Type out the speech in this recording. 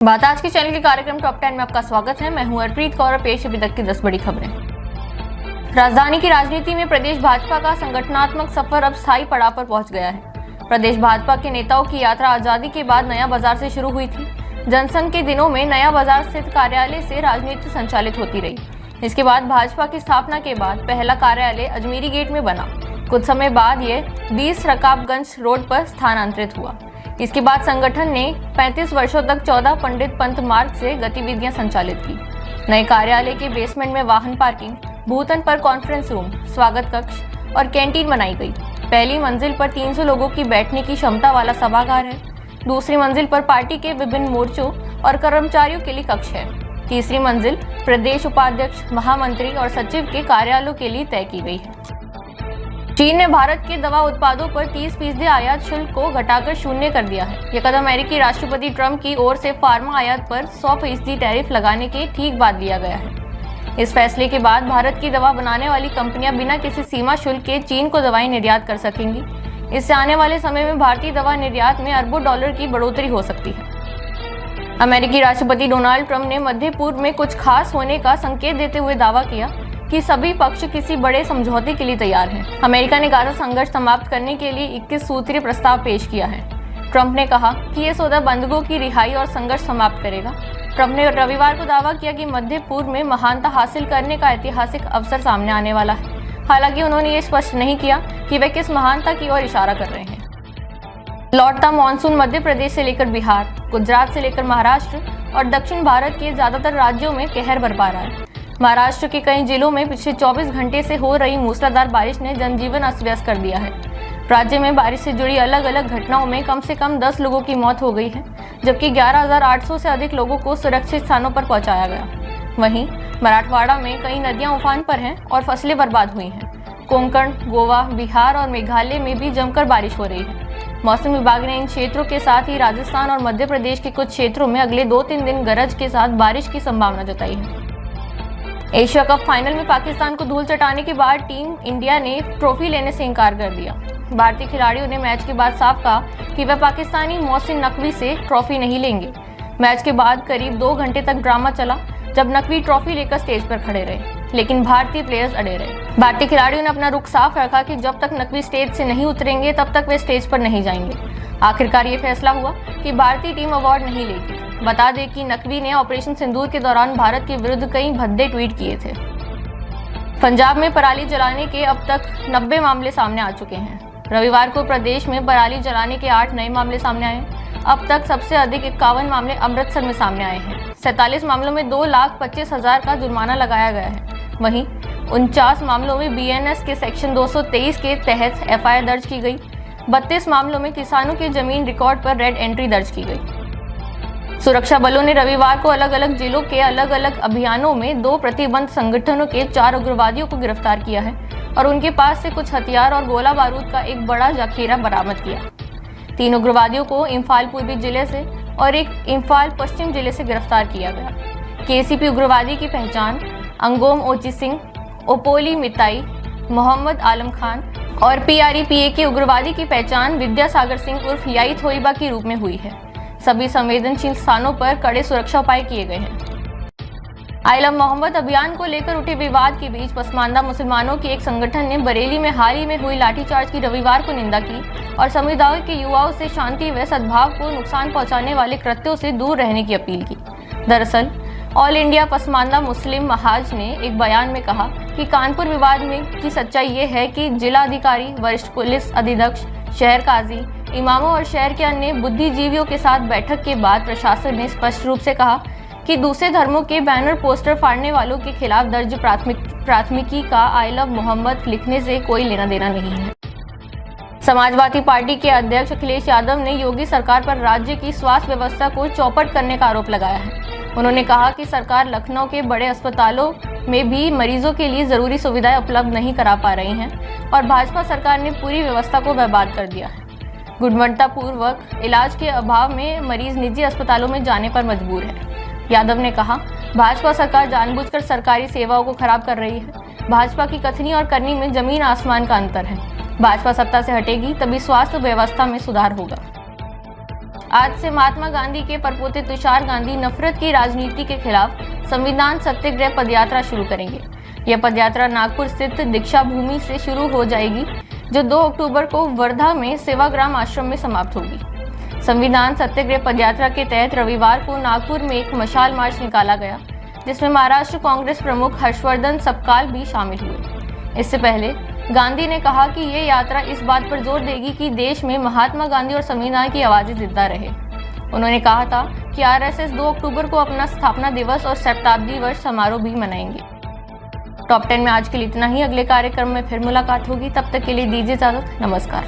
बात आज के चैनल के कार्यक्रम टॉप 10 में आपका स्वागत है। मैं हूं हरप्रीत कौर और पेश अभी तक की 10 बड़ी खबरें। राजधानी की राजनीति में प्रदेश भाजपा का संगठनात्मक सफर अब स्थायी पड़ाव पर पहुंच गया है। प्रदेश भाजपा के नेताओं की यात्रा आजादी के बाद नया बाजार से शुरू हुई थी। जनसंघ के दिनों में नया बाजार स्थित कार्यालय से राजनीति संचालित होती रही। इसके बाद भाजपा की स्थापना के बाद पहला कार्यालय अजमेरी गेट में बना। कुछ समय बाद ये 20 रकाबगंज रोड पर स्थानांतरित हुआ। इसके बाद संगठन ने 35 वर्षों तक 14 पंडित पंत मार्ग से गतिविधियां संचालित की। नए कार्यालय के बेसमेंट में वाहन पार्किंग, भूतन पर कॉन्फ्रेंस रूम, स्वागत कक्ष और कैंटीन बनाई गई। पहली मंजिल पर 300 लोगों की बैठने की क्षमता वाला सभागार है। दूसरी मंजिल पर पार्टी के विभिन्न मोर्चों और कर्मचारियों के लिए कक्ष है। तीसरी मंजिल प्रदेश उपाध्यक्ष, महामंत्री और सचिव के कार्यालयों के लिए तय की गई है। चीन ने भारत के दवा उत्पादों पर 30% आयात शुल्क को घटाकर शून्य कर दिया है। यह कदम अमेरिकी राष्ट्रपति ट्रंप की ओर से फार्मा आयात पर 100% टैरिफ लगाने के ठीक बाद लिया गया है। इस फैसले के बाद भारत की दवा बनाने वाली कंपनियां बिना किसी सीमा शुल्क के चीन को दवाएं निर्यात कर सकेंगी। इससे आने वाले समय में भारतीय दवा निर्यात में अरबों डॉलर की बढ़ोतरी हो सकती है। अमेरिकी राष्ट्रपति डोनाल्ड ट्रंप ने मध्य पूर्व में कुछ खास होने का संकेत देते हुए दावा किया कि सभी पक्ष किसी बड़े समझौते के लिए तैयार हैं। अमेरिका ने गाजा संघर्ष समाप्त करने के लिए 21 सूत्रीय प्रस्ताव पेश किया है। ट्रंप ने कहा कि यह सौदा बंधकों की रिहाई और संघर्ष समाप्त करेगा। ट्रंप ने रविवार को दावा किया कि मध्य पूर्व में महानता हासिल करने का ऐतिहासिक अवसर सामने आने वाला है। हालांकि उन्होंने ये स्पष्ट नहीं किया कि वे किस महानता की ओर इशारा कर रहे हैं। लौटता मानसून मध्य प्रदेश से लेकर बिहार, गुजरात से लेकर महाराष्ट्र और दक्षिण भारत के ज्यादातर राज्यों में कहर बरपा रहा है। महाराष्ट्र के कई जिलों में पिछले 24 घंटे से हो रही मूसलाधार बारिश ने जनजीवन अस्त व्यस्त कर दिया है। राज्य में बारिश से जुड़ी अलग अलग घटनाओं में कम से कम 10 लोगों की मौत हो गई है, जबकि 11,800 से अधिक लोगों को सुरक्षित स्थानों पर पहुंचाया गया। वहीं मराठवाड़ा में कई नदियां उफान पर हैं और फसलें बर्बाद हुई हैं। कोंकण, गोवा, बिहार और मेघालय में भी जमकर बारिश हो रही है। मौसम विभाग ने इन क्षेत्रों के साथ ही राजस्थान और मध्य प्रदेश के कुछ क्षेत्रों में अगले 2-3 दिन गरज के साथ बारिश की संभावना जताई है। एशिया कप फाइनल में पाकिस्तान को धूल चटाने के बाद टीम इंडिया ने ट्रॉफी लेने से इनकार कर दिया। भारतीय खिलाड़ियों ने मैच के बाद साफ कहा कि वे पाकिस्तानी मोहसिन नकवी से ट्रॉफी नहीं लेंगे। मैच के बाद करीब 2 घंटे तक ड्रामा चला, जब नकवी ट्रॉफी लेकर स्टेज पर खड़े रहे, लेकिन भारतीय प्लेयर्स अड़े रहे। भारतीय खिलाड़ियों ने अपना रुख साफ रखा कि जब तक नकवी स्टेज से नहीं उतरेंगे तब तक वे स्टेज पर नहीं जाएंगे। आखिरकार ये फैसला हुआ कि भारतीय टीम अवार्ड नहीं लेगी। बता दें कि नकवी ने ऑपरेशन सिंदूर के दौरान भारत के विरुद्ध कई भद्दे ट्वीट किए थे। पंजाब में पराली जलाने के अब तक 90 मामले सामने आ चुके हैं। रविवार को प्रदेश में पराली जलाने के 8 नए मामले सामने आए। अब तक सबसे अधिक 51 मामले अमृतसर में सामने आए हैं। 47 मामलों में 2,25,000 का जुर्माना लगाया गया है। वहीं 49 मामलों में BNS के सेक्शन 223 के तहत FIR दर्ज की गई। 32 मामलों में किसानों के जमीन रिकॉर्ड पर रेड एंट्री दर्ज की गई। सुरक्षा बलों ने रविवार को अलग अलग जिलों के अलग अलग अभियानों में 2 प्रतिबंध संगठनों के 4 उग्रवादियों को गिरफ्तार किया है और उनके पास से कुछ हथियार और गोला बारूद का एक बड़ा जखीरा बरामद किया। 3 उग्रवादियों को इम्फाल पूर्वी जिले से और एक इम्फाल पश्चिम जिले से गिरफ्तार किया गया। KCP उग्रवादी की पहचान अंगोम ओची सिंह, ओपोली मिताई, मोहम्मद आलम खान और PREPA के उग्रवादी की पहचान विद्यासागर सिंह उर्फ याई थोईबा के रूप में हुई है। सभी संवेदनशील स्थानों पर कड़े सुरक्षा उपाय किए गए हैं। आई लव मोहम्मद अभियान को लेकर उठे विवाद के बीच पसमानदा मुसलमानों के एक संगठन ने बरेली में हाल ही में हुई लाठीचार्ज की रविवार को निंदा की और समुदाय के युवाओं से शांति व सद्भाव को नुकसान पहुंचाने वाले कृत्यों से दूर रहने की अपील की। दरअसल ऑल इंडिया पसमानदा मुस्लिम महाज ने एक बयान में कहा कि कानपुर विवाद में की सच्चाई ये है कि जिलाधिकारी, वरिष्ठ पुलिस अधीक्षक, शहर काजी, इमामों और शहर के अन्य बुद्धिजीवियों के साथ बैठक के बाद प्रशासन ने स्पष्ट रूप से कहा कि दूसरे धर्मों के बैनर पोस्टर फाड़ने वालों के खिलाफ दर्ज प्राथमिकी का आई लव मोहम्मद लिखने से कोई लेना देना नहीं है। समाजवादी पार्टी के अध्यक्ष अखिलेश यादव ने योगी सरकार पर राज्य की स्वास्थ्य व्यवस्था को चौपट करने का आरोप लगाया है। उन्होंने कहा कि सरकार लखनऊ के बड़े अस्पतालों में भी मरीजों के लिए जरूरी सुविधाएं उपलब्ध नहीं करा पा रही हैं और भाजपा सरकार ने पूरी व्यवस्था को बर्बाद कर दिया है। गुणवत्तापूर्वक इलाज के अभाव में मरीज निजी अस्पतालों में जाने पर मजबूर है। यादव ने कहा, भाजपा सरकार जानबूझकर सरकारी सेवाओं को खराब कर रही है। भाजपा की कथनी और करनी में जमीन आसमान का अंतर है। भाजपा सत्ता से हटेगी तभी स्वास्थ्य व्यवस्था में सुधार होगा। आज से महात्मा गांधी के परपोते तुषार गांधी नफरत की राजनीति के खिलाफ संविधान सत्याग्रह पदयात्रा शुरू करेंगे। यह पदयात्रा नागपुर स्थित दीक्षा भूमि से शुरू हो जाएगी, जो 2 अक्टूबर को वर्धा में सेवाग्राम आश्रम में समाप्त होगी। संविधान सत्याग्रह पदयात्रा के तहत रविवार को नागपुर में एक मशाल मार्च निकाला गया, जिसमें महाराष्ट्र कांग्रेस प्रमुख हर्षवर्धन सपकाल भी शामिल हुए। इससे पहले गांधी ने कहा कि ये यात्रा इस बात पर जोर देगी कि देश में महात्मा गांधी और संविधान की आवाजें जिंदा रहे। उन्होंने कहा था कि आरएसएस 2 अक्टूबर को अपना स्थापना दिवस और शताब्दी वर्ष समारोह भी मनाएंगे। टॉप 10 में आज के लिए इतना ही। अगले कार्यक्रम में फिर मुलाकात होगी, तब तक के लिए दीजिए इजाजत। नमस्कार।